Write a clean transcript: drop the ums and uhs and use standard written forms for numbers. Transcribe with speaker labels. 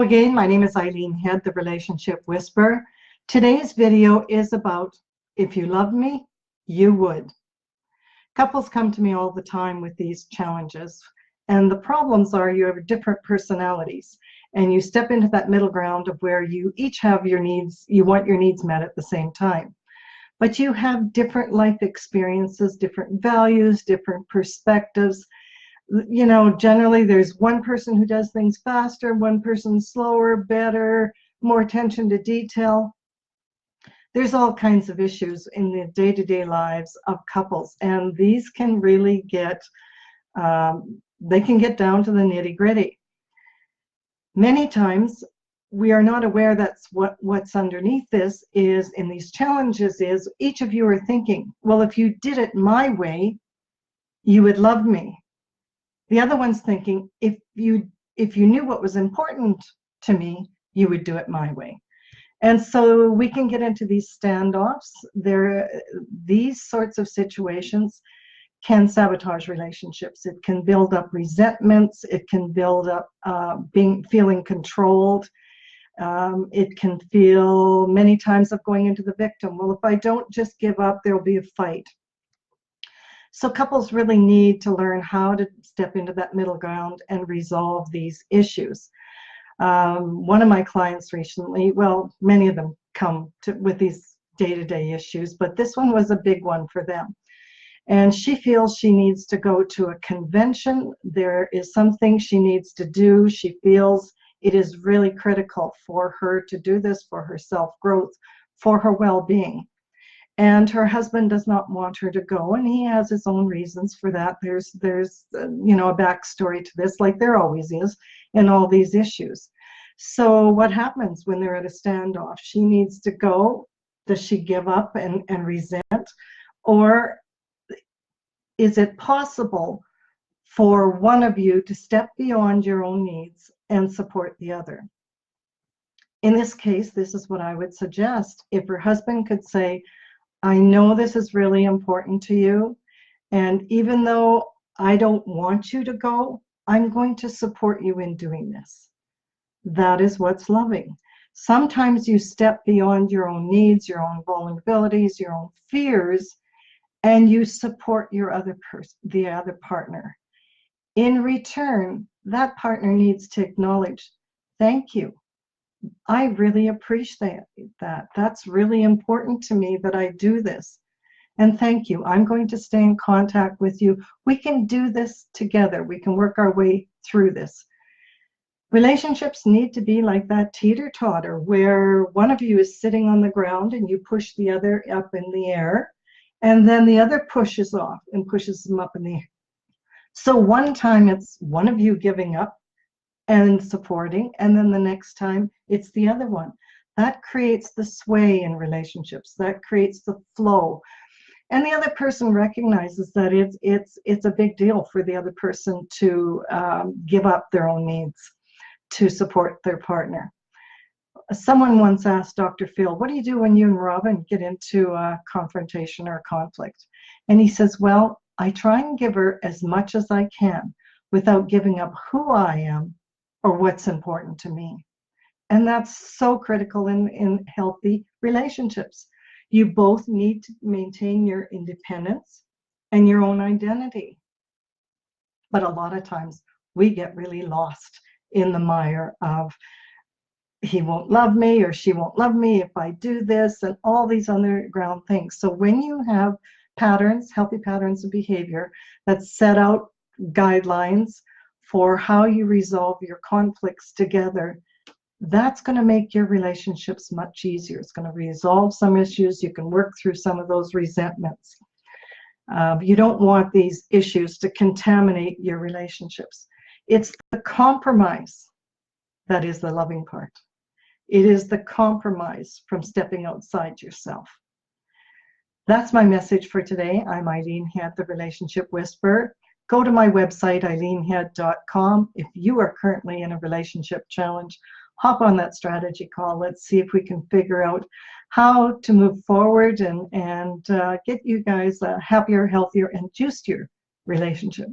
Speaker 1: Again, my name is Eileen Head, the Relationship Whisperer. Today's video is about if you love me, you would. Couples come to me all the time with these challenges, and the problems are you have different personalities, and you step into that middle ground of where you each have your needs, you want your needs met at the same time. But you have different life experiences, different values, different perspectives. You know, generally there's one person who does things faster, one person slower, better, more attention to detail. There's all kinds of issues in the day-to-day lives of couples, and these can really get, they can get down to the nitty-gritty. Many times we are not aware that's what's underneath this is, in these challenges, is each of you are thinking, well, if you did it my way, you would love me. The other one's thinking, if you knew what was important to me, you would do it my way. And so we can get into these standoffs. These sorts of situations can sabotage relationships. It can build up resentments. It can build up feeling controlled. It can feel many times of going into the victim. Well, if I don't just give up, there'll be a fight. So couples really need to learn how to step into that middle ground and resolve these issues. One of my clients recently, well, many of them come with these day-to-day issues, but this one was a big one for them. And she feels she needs to go to a convention. There is something she needs to do. She feels it is really critical for her to do this, for her self-growth, for her well-being. And her husband does not want her to go, and he has his own reasons for that. There's you know, a backstory to this, like there always is in all these issues. So what happens when they're at a standoff? She needs to go. Does she give up and resent? Or is it possible for one of you to step beyond your own needs and support the other? In this case, this is what I would suggest. If her husband could say, I know this is really important to you, and even though I don't want you to go, I'm going to support you in doing this. That is what's loving. Sometimes you step beyond your own needs, your own vulnerabilities, your own fears, and you support the other partner. In return, that partner needs to acknowledge, thank you. I really appreciate that. That's really important to me that I do this. And thank you. I'm going to stay in contact with you. We can do this together. We can work our way through this. Relationships need to be like that teeter-totter, where one of you is sitting on the ground and you push the other up in the air, and then the other pushes off and pushes them up in the air. So one time it's one of you giving up and supporting, and then the next time it's the other one. That creates the sway in relationships. That creates the flow. And the other person recognizes that it's a big deal for the other person to give up their own needs to support their partner. Someone once asked Dr. Phil, what do you do when you and Robin get into a confrontation or a conflict? And he says, well, I try and give her as much as I can without giving up who I am or what's important to me. And that's so critical in healthy relationships. You both need to maintain your independence and your own identity. But a lot of times we get really lost in the mire of he won't love me or she won't love me if I do this, and all these underground things. So when you have patterns, healthy patterns of behavior that set out guidelines for how you resolve your conflicts together, that's going to make your relationships much easier. It's going to resolve some issues. You can work through some of those resentments. You don't want these issues to contaminate your relationships. It's the compromise that is the loving part. It is the compromise from stepping outside yourself. That's my message for today. I'm Eileen Head, the Relationship Whisperer. Go to my website, eileenhead.com. If you are currently in a relationship challenge, hop on that strategy call. Let's see if we can figure out how to move forward and get you guys a happier, healthier, and juicier relationship.